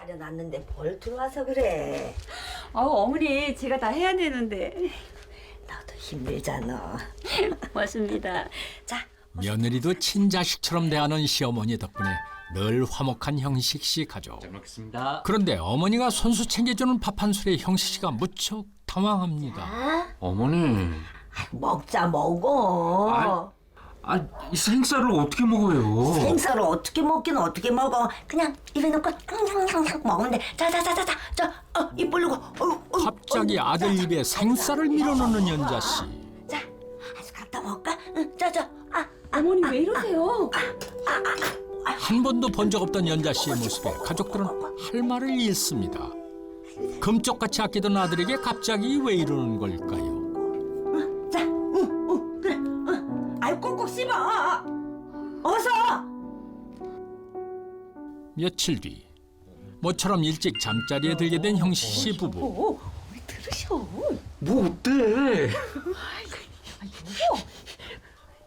차려놨는데 뭘 들어와서 그래. 어머니 제가 다 해야 되는데. 너도 힘들잖아. 맞습니다. 자, 며느리도 친자식처럼 대하는 시어머니 덕분에 늘 화목한 형식 씨 가족. 잘 먹겠습니다. 그런데 어머니가 손수 챙겨주는 밥 한 술에 형식 씨가 무척 당황합니다. 어머니, 먹자 먹어. 이 생쌀을 어떻게 먹어요? 생쌀을 어떻게 먹긴 어떻게 먹어. 그냥 입에 넣고 냥냥냥 먹으면 돼. 자자자자자. 입 벌리고. 갑자기 아들 입에 생쌀을 밀어넣는 연자 씨. 자, 한 숟가락 더 먹을까? 응, 자. 어머니 왜 이러세요? 한 번도 본 적 없던 연자 씨의 모습에 가족들은 할 말을 잃습니다. 금쪽같이 아끼던 아들에게 갑자기 왜 이러는 걸까요? 자, 그래. 아유 꼭꼭 씹어. 어서. 며칠 뒤 모처럼 일찍 잠자리에 들게 된 형식 씨 부부. 우리 들으셔. 뭐 어때?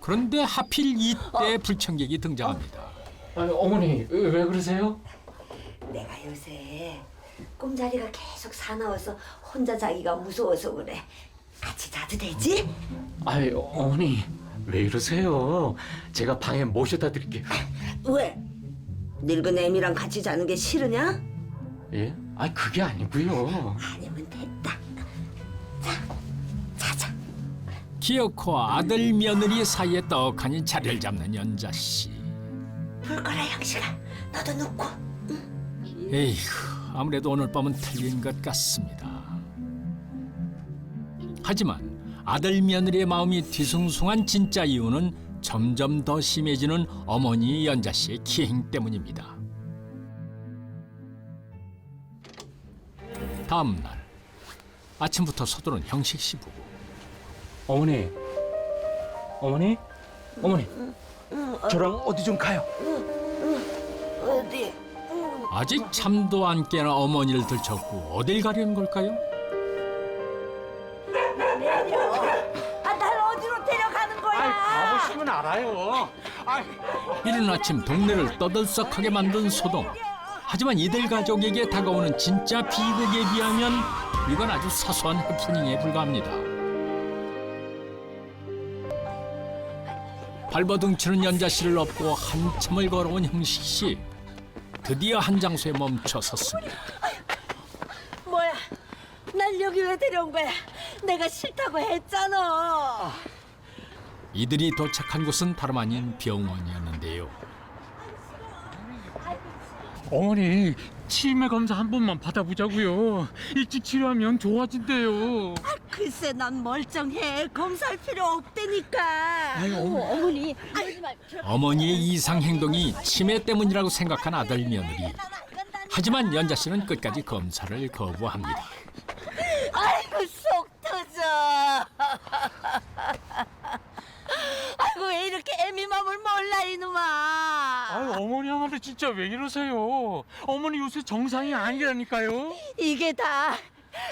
그런데 하필 이때 불청객이 등장합니다. 아니, 어머니, 왜 그러세요? 내가 요새 꿈자리가 계속 사나워서 혼자 자기가 무서워서 그래. 같이 자도 되지? 아니, 어머니, 왜 이러세요? 제가 방에 모셔다 드릴게요. 왜? 늙은 애미랑 같이 자는 게 싫으냐? 예? 아니, 그게 아니고요. 아니면 됐다. 자자. 기어코 아들 며느리 사이에 떡하니 자리를 잡는 연자 씨. 불 꺼라 형식아. 너도 눕고. 에이구, 아무래도 오늘 밤은 틀린 것 같습니다. 하지만 아들 며느리의 마음이 뒤숭숭한 진짜 이유는 점점 더 심해지는 어머니 연자 씨의 기행 때문입니다. 다음 날 아침부터 서두른 형식 씨 부부. 어머니, 저랑 어디 좀 가요. 어디? 아직 잠도 안 깨나 어머니를 들쳤고 어딜 가려는 걸까요? 날 어디로 데려가는 거야? 가보시면 알아요. 이른 아침 동네를 떠들썩하게 만든 소동. 하지만 이들 가족에게 다가오는 진짜 비극에 비하면 이건 아주 사소한 해프닝에 불과합니다. 발버둥치는 연자 씨를 업고 한참을 걸어온 형식 씨. 드디어 한 장소에 멈춰 섰습니다. 뭐야? 날 여기 왜 데려온 거야? 내가 싫다고 했잖아. 이들이 도착한 곳은 다름 아닌 병원이었는데요. 어머니 치매 검사 한 번만 받아보자고요. 일찍 치료하면 좋아진대요. 글쎄 난 멀쩡해. 검사할 필요 없다니까. 어머니 어머니의 이상 행동이 치매 때문이라고 생각한 아들 며느리. 하지만 연자 씨는 끝까지 검사를 거부합니다. 아이고 속 터져. 아이고 왜 이렇게 애미 맘을 몰라 이놈아. 아유 어머니야말로 진짜 왜 이러세요? 어머니 요새 정상이 아니라니까요. 이게 다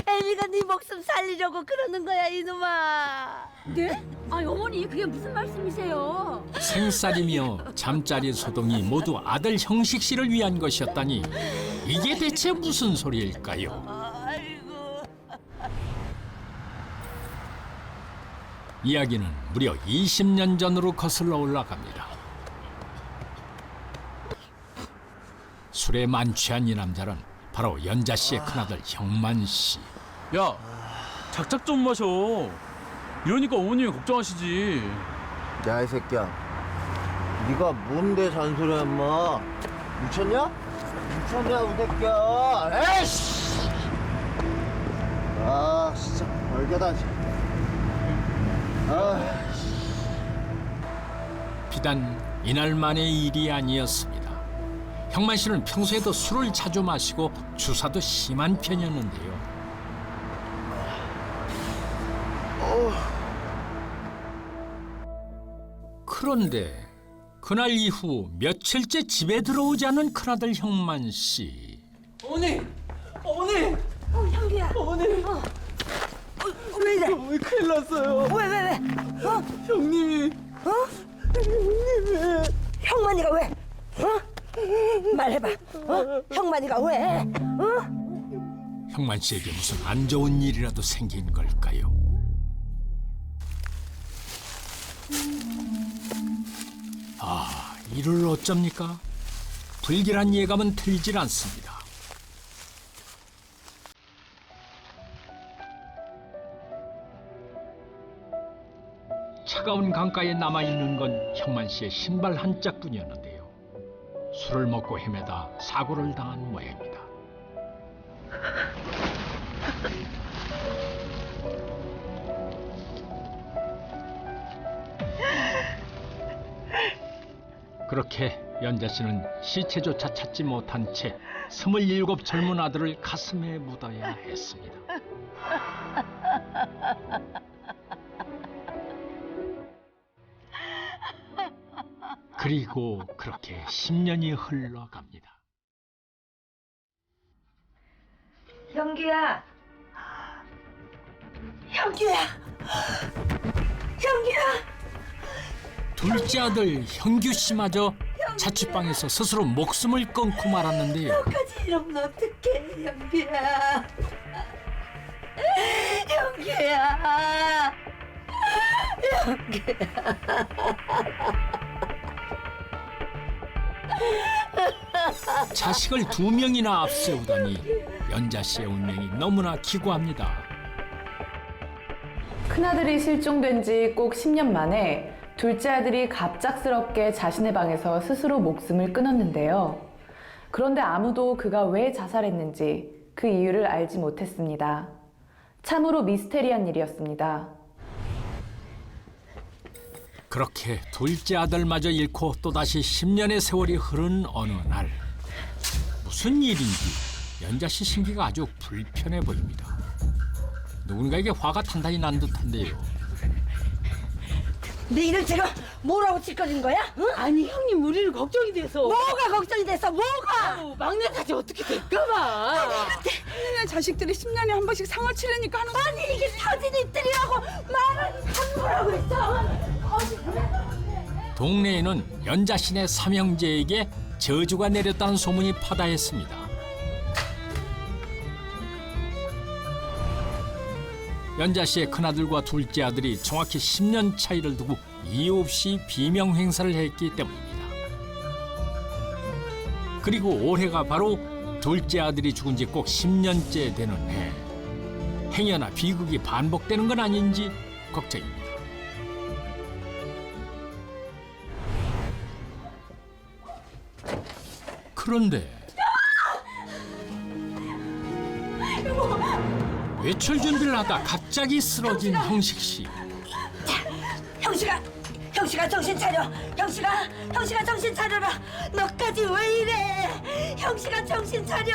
애미가 네 목숨 살리려고 그러는 거야 이놈아. 네? 어머니 그게 무슨 말씀이세요? 생쌀이며 잠자리 소동이 모두 아들 형식 씨를 위한 것이었다니 이게 대체 무슨 소리일까요? 아이고. 이야기는 무려 20년 전으로 거슬러 올라갑니다. 술에 만취한 이 남자는 바로 연자 씨의 큰아들 형만 씨. 야 작작 좀 마셔. 이러니까 어머님이 걱정하시지. 야 이 새끼야, 네가 뭔데 잔소리야 인마? 미쳤냐? 미쳤냐 이 새끼야? 에이씨! 아 진짜 벌게다. 아. 비단 이날만의 일이 아니었습니다. 형만 씨는 평소에도 술을 자주 마시고 주사도 심한 편이었는데요. 그런데 그날 이후 며칠째 집에 들어오지 않은 큰아들 형만 씨. 어머니! 형규야. 왜 이래? 왜 큰일 났어요? 왜? 형님이. 형만이가 왜? 말해봐. 형만이가 왜? 형만 씨에게 무슨 안 좋은 일이라도 생긴 걸까요? 아, 이를 어쩝니까? 불길한 예감은 틀리질 않습니다. 차가운 강가에 남아있는 건 형만 씨의 신발 한 짝뿐이었는데요. 술을 먹고 헤매다 사고를 당한 모양입니다. 그렇게 연자 씨는 시체조차 찾지 못한 채 27 젊은 아들을 가슴에 묻어야 했습니다. 그리고 그렇게 10년이 흘러갑니다. 형규야. 형규야. 형규야. 둘째 아들 형규 씨마저 자취방에서 스스로 목숨을 끊고 말았는데요. 너까지 이러면 어떡해, 형규야. 형규야. 자식을 2명이나 앞세우다니 연자 씨의 운명이 너무나 기구합니다. 큰아들이 실종된 지 꼭 10년 만에 둘째 아들이 갑작스럽게 자신의 방에서 스스로 목숨을 끊었는데요. 그런데 아무도 그가 왜 자살했는지 그 이유를 알지 못했습니다. 참으로 미스테리한 일이었습니다. 그렇게 둘째 아들마저 잃고 또다시 10년의 세월이 흐른 어느 날, 무슨 일인지 연자 씨 심기가 아주 불편해 보입니다. 누군가에게 화가 단단히 난 듯한데요. 너희들 지금 뭐라고 짓거리는 거야? 응? 아니 형님 우리는 걱정이 돼서. 뭐가 걱정이 됐어? 뭐가? 막내까지 어떻게 될까봐. 자식들이 10년에 한 번씩 상을 치르니까 하는 아니 이게 터진 입들이라고 말을 함부라고 했어. 동네에는 연자 씨네 삼형제에게 저주가 내렸다는 소문이 파다했습니다. 연자 씨의 큰아들과 둘째 아들이 정확히 10년 차이를 두고 이유 없이 비명 행사를 했기 때문입니다. 그리고 올해가 바로 둘째 아들이 죽은 지 꼭 10년째 되는 해. 행여나 비극이 반복되는 건 아닌지 걱정입니다. 그런데 외출 준비를 하다 갑자기 쓰러진 형식 씨. 형씨가 정신 차려. 형씨가 정신 차려라. 너까지 왜 이래? 형씨가 정신 차려.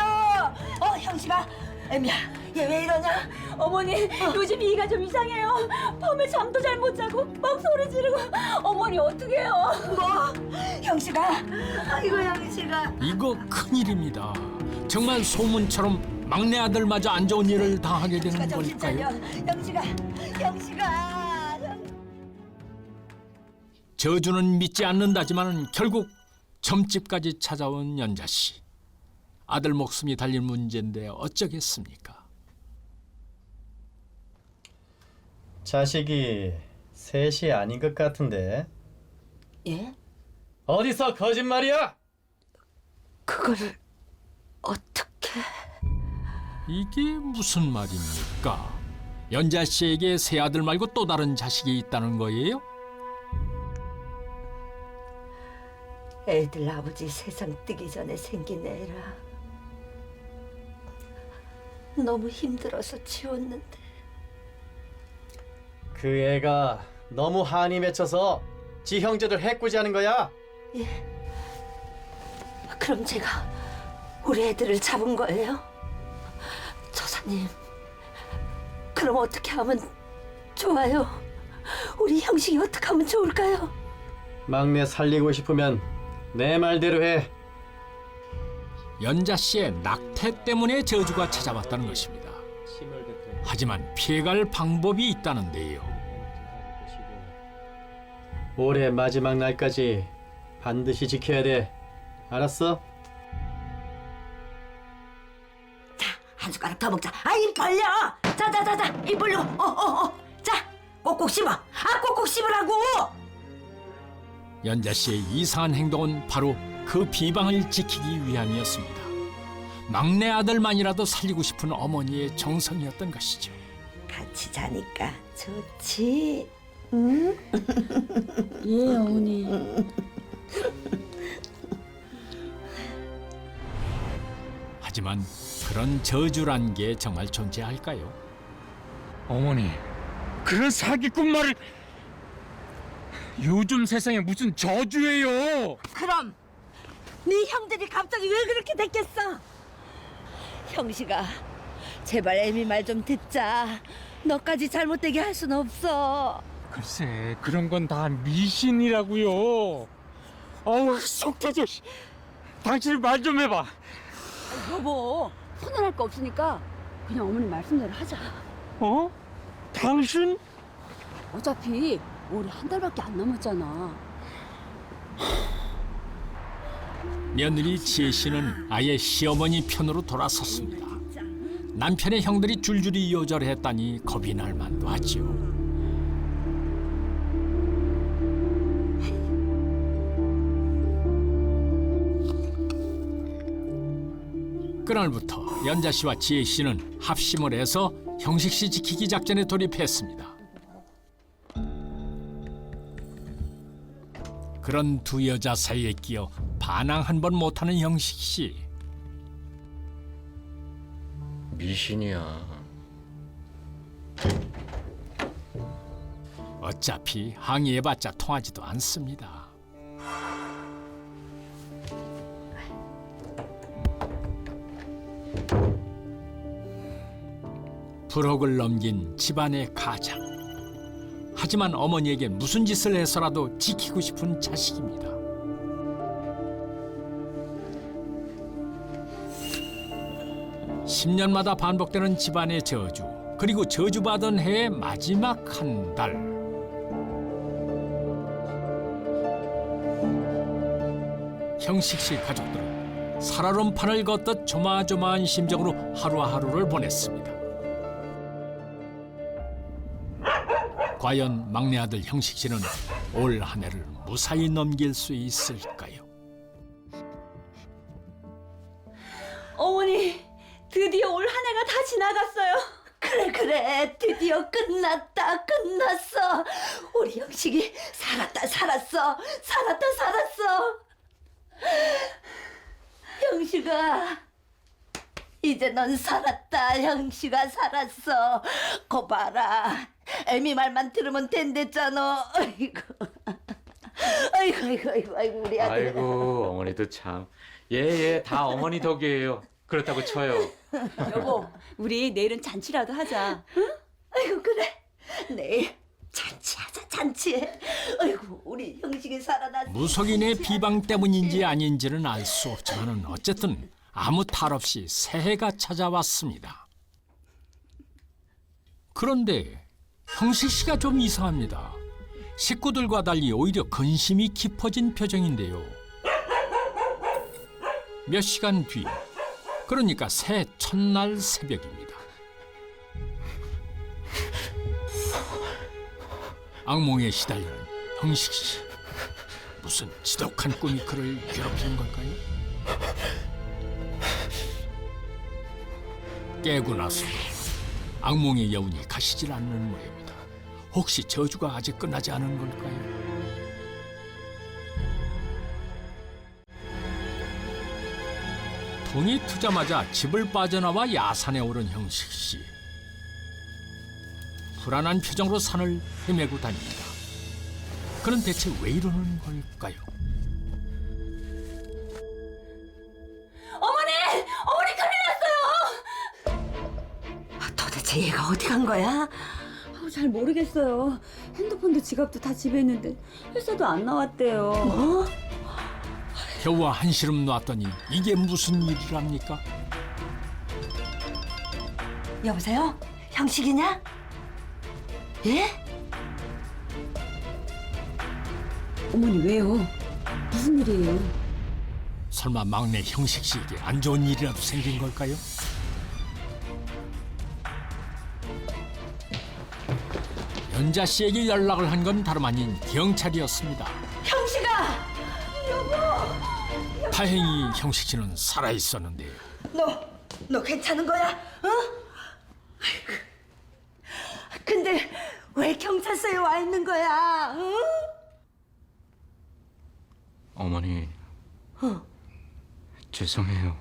형씨가 애미야, 얘 왜 이러냐? 어머니 요즘 이가 좀 이상해요. 밤에 잠도 잘 못 자고 막 소리 지르고. 어머니 어떡해요? 뭐? 형씨가? 아이고 형씨가. 이거 큰일입니다. 정말 소문처럼 막내 아들마저 안 좋은 일을 당하게 되는 정신 차려. 걸까요? 형씨가. 저주는 믿지 않는다지만 결국 점집까지 찾아온 연자 씨. 아들 목숨이 달린 문제인데 어쩌겠습니까? 자식이 셋이 아닌 것 같은데. 예? 어디서 거짓말이야? 그거를 어떻게? 이게 무슨 말입니까? 연자 씨에게 새 아들 말고 또 다른 자식이 있다는 거예요? 애들 아버지 세상 뜨기 전에 생긴 애라. 너무 힘들어서 지웠는데. 그 애가 너무 한이 맺혀서 지 형제들 해코지하는 거야. 예. 그럼 제가 우리 애들을 잡은 거예요? 저사님, 그럼 어떻게 하면 좋아요? 우리 형식이 어떻게 하면 좋을까요? 막내 살리고 싶으면 내 말대로 해. 연자 씨의 낙태 때문에 저주가 찾아왔다는 것입니다. 하지만 피해갈 방법이 있다는데요. 올해 마지막 날까지 반드시 지켜야 돼. 알았어. 한 숟가락 더 먹자. 아, 입 벌려. 자자자자, 입 벌려. 자, 꼭꼭 씹어. 아, 꼭꼭 씹으라고. 연자 씨의 이상한 행동은 바로 그 비방을 지키기 위함이었습니다. 막내 아들만이라도 살리고 싶은 어머니의 정성이었던 것이죠. 같이 자니까 좋지. 응? 예, 어머니. 하지만 그런 저주란 게 정말 존재할까요? 어머니, 그런 사기꾼 말을 요즘 세상에 무슨 저주예요? 그럼 네 형들이 갑자기 왜 그렇게 됐겠어? 형씨가 제발 애미 말 좀 듣자. 너까지 잘못되게 할 순 없어. 글쎄, 그런 건 다 미신이라고요. 어우, 속 터져. 당신 말 좀 해봐. 여보, 손해날 거 없으니까 그냥 어머니 말씀대로 하자. 어? 당신? 어차피 올해 한 달밖에 안 남았잖아. 며느리 지혜 씨는 아예 시어머니 편으로 돌아섰습니다. 남편의 형들이 줄줄이 요절했다니 겁이 날 만도 하지요. 그날부터 연자 씨와 지혜 씨는 합심을 해서 형식 씨 지키기 작전에 돌입했습니다. 그런 두 여자 사이에 끼어 반항 한 번 못하는 형식 씨. 미신이야. 어차피 항의해봤자 통하지도 않습니다. 불혹을 넘긴 집안의 가장. 하지만 어머니에게 무슨 짓을 해서라도 지키고 싶은 자식입니다. (10년마다) 반복되는 집안의 저주, 그리고 저주받은 해의 마지막 한 달. 형식 씨 가족들은 살얼음판을 걷듯 조마조마한 심정으로 하루하루를 보냈습니다. 과연 막내 아들 형식 씨는 올 한 해를 무사히 넘길 수 있을까요? 어머니, 드디어 올 한 해가 다 지나갔어요. 그래, 드디어 끝났어. 우리 형식이 살았어. 형식아, 이제 넌 살았다. 형식아, 살았어. 거 봐라, 애미 말만 들으면 된댔잖아. 아이고 우리 아들. 아이고 어머니도 참. 예, 다 어머니 덕이에요. 그렇다고 쳐요. 여보, 우리 내일은 잔치라도 하자. 응? 아이고 그래, 내일 잔치. 아이고 우리 형식이 살아났어. 무속인의 비방 때문인지 아닌지는 알 수 없지만 어쨌든 아무 탈 없이 새해가 찾아왔습니다. 그런데 형식 씨가 좀 이상합니다. 식구들과 달리 오히려 근심이 깊어진 표정인데요. 몇 시간 뒤, 그러니까 새해 첫날 새벽입니다. 악몽에 시달리는 형식 씨. 무슨 지독한 꿈이 그를 괴롭히는 걸까요? 깨고 나서 악몽의 여운이 가시질 않는 모양입니다. 혹시 저주가 아직 끝나지 않은 걸까요? 동이 트자마자 집을 빠져나와 야산에 오른 형식 씨. 불안한 표정으로 산을 헤매고 다닙니다. 그는 대체 왜 이러는 걸까요? 어머니 큰일 났어요. 도대체 얘가 어디 간 거야? 잘 모르겠어요. 핸드폰도 지갑도 다 집에 있는데 회사도 안 나왔대요. 뭐? 겨우 한시름 놨더니 이게 무슨 일이랍니까? 여보세요? 형식이냐? 예? 어머니 왜요? 무슨 일이에요? 설마 막내 형식 씨에게 안 좋은 일이라도 생긴 걸까요? 연자 씨에게 연락을 한 건 다름 아닌 경찰이었습니다. 형식아! 다행히 형식 씨는 살아 있었는데요. 너 괜찮은 거야? 어? 아이고. 근데 왜 경찰서에 와 있는 거야? 응? 어머니. 죄송해요.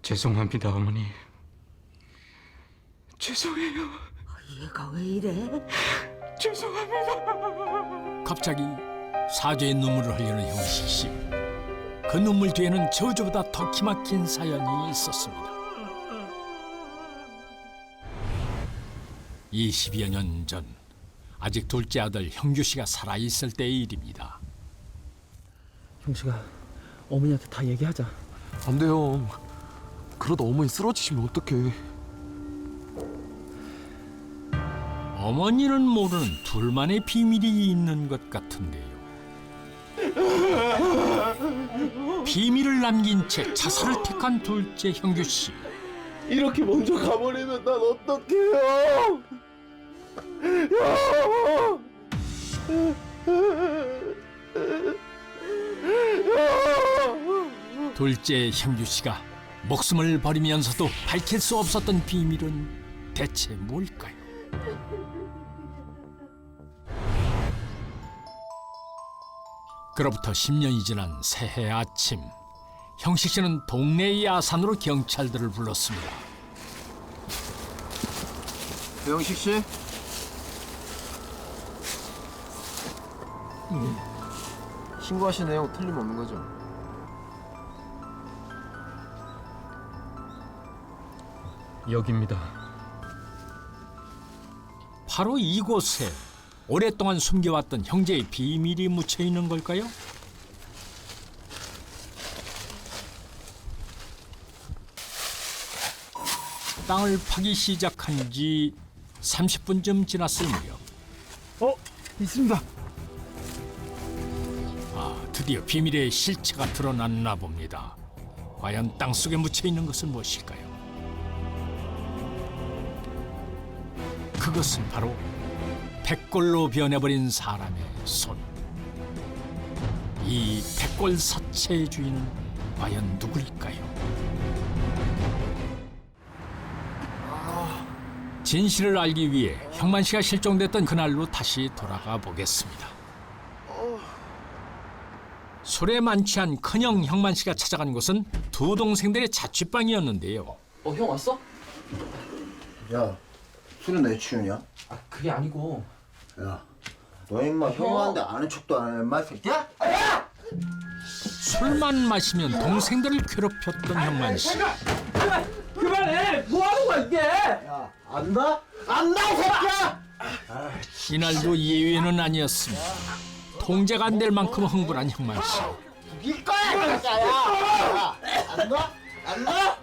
죄송합니다, 어머니. 죄송해요. 얘가 왜 이래? 갑자기 사죄의 눈물을 흘리는 형식 씨. 그 눈물 뒤에는 저주보다 더 기막힌 사연이 있었습니다. 20여 년 전, 아직 둘째 아들 형규 씨가 살아있을 때의 일입니다. 형식아, 어머니한테 다 얘기하자. 안 돼요. 그러다 어머니 쓰러지시면 어떡해. 어머니는 모르는 둘만의 비밀이 있는 것 같은데요. 비밀을 남긴 채 자살을 택한 둘째 형규 씨. 이렇게 먼저 가버리면 난 어떡해요. 둘째 형규 씨가 목숨을 버리면서도 밝힐 수 없었던 비밀은 대체 뭘까요? 그로부터 10년이 지난 새해 아침, 형식 씨는 동네 야산으로 경찰들을 불렀습니다. 배영식 씨? 신고하신 내용 틀림없는 거죠? 여기입니다. 바로 이곳에 오랫동안 숨겨왔던 형제의 비밀이 묻혀 있는 걸까요? 땅을 파기 시작한 지 30분쯤 지났을 무렵. 있습니다. 드디어 비밀의 실체가 드러났나 봅니다. 과연 땅속에 묻혀 있는 것은 무엇일까요? 그것은 바로 백골로 변해버린 사람의 손. 이 백골 사체의 주인은 과연 누구일까요? 진실을 알기 위해 형만 씨가 실종됐던 그날로 다시 돌아가 보겠습니다. 술에 만취한 큰형 형만 씨가 찾아간 곳은 두 동생들의 자취방이었는데요. 형 왔어? 야, 술은 내 취유냐? 그게 아니고. 야, 너 임마 형한테 아는 척도 안 해, 임마 새끼야? 술만 마시면 동생들을 괴롭혔던 형만 씨. 그만해! 뭐 하는 거야 이게? 야, 안다? 안다, 이 새끼야! 이날도 예외는 아니었습니다. 통제가 안 될 만큼 흥분한 형만 씨. 죽일 거야, 진짜, 야! 안다? 안다?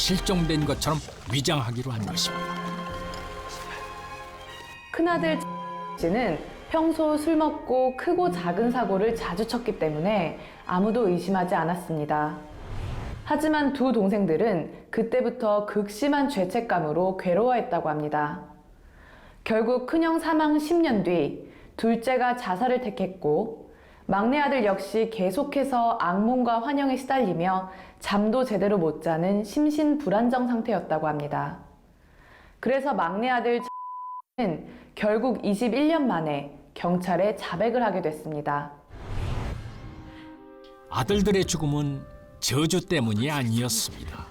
실종된 것처럼 위장하기로 한 것입니다. 큰아들 씨는 평소 술 먹고 크고 작은 사고를 자주 쳤기 때문에 아무도 의심하지 않았습니다. 하지만 두 동생들은 그때부터 극심한 죄책감으로 괴로워했다고 합니다. 결국 큰형 사망 10년 뒤 둘째가 자살을 택했고 막내 아들 역시 계속해서 악몽과 환영에 시달리며 잠도 제대로 못 자는 심신불안정 상태였다고 합니다. 그래서 막내 아들 는 결국 21년 만에 경찰에 자백을 하게 됐습니다. 아들들의 죽음은 저주 때문이 아니었습니다.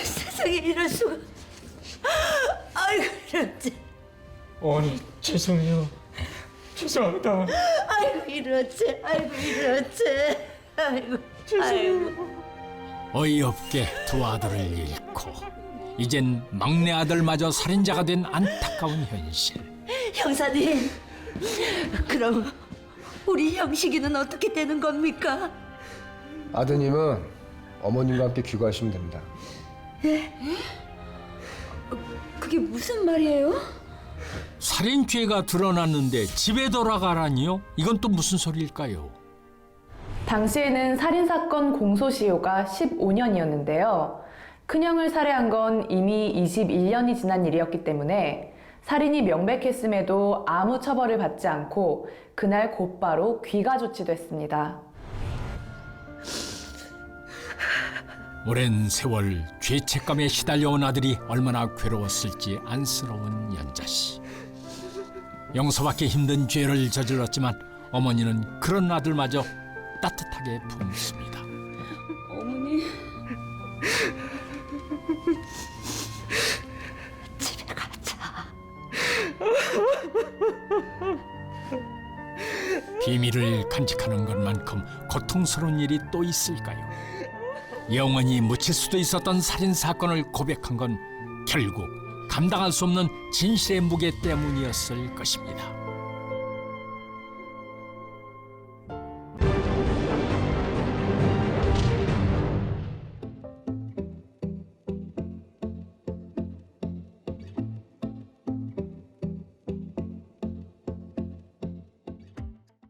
세상에 이럴 수가. 아이고 이러지. 어머니 죄송해요. 죄송합니다. 아이고 이러지. 아이고 이러지. 아이고. 아이고. 어이없게 두 아들을 잃고 이젠 막내 아들마저 살인자가 된 안타까운 현실. 형사님, 그럼 우리 형식이는 어떻게 되는 겁니까? 아드님은 어머님과 함께 귀가하시면 됩니다. 그게 무슨 말이에요? 살인죄가 드러났는데 집에 돌아가라니요? 이건 또 무슨 소리일까요? 당시에는 살인사건 공소시효가 15년이었는데요. 큰형을 살해한 건 이미 21년이 지난 일이었기 때문에 살인이 명백했음에도 아무 처벌을 받지 않고 그날 곧바로 귀가 조치됐습니다. 오랜 세월 죄책감에 시달려온 아들이 얼마나 괴로웠을지 안쓰러운 연자 씨. 용서받기 힘든 죄를 저질렀지만 어머니는 그런 아들마저 따뜻하게 품습니다. 어머니. 집에 가자. 비밀을 간직하는 것만큼 고통스러운 일이 또 있을까요? 영원히 묻힐 수도 있었던 살인 사건을 고백한 건 결국 감당할 수 없는 진실의 무게 때문이었을 것입니다.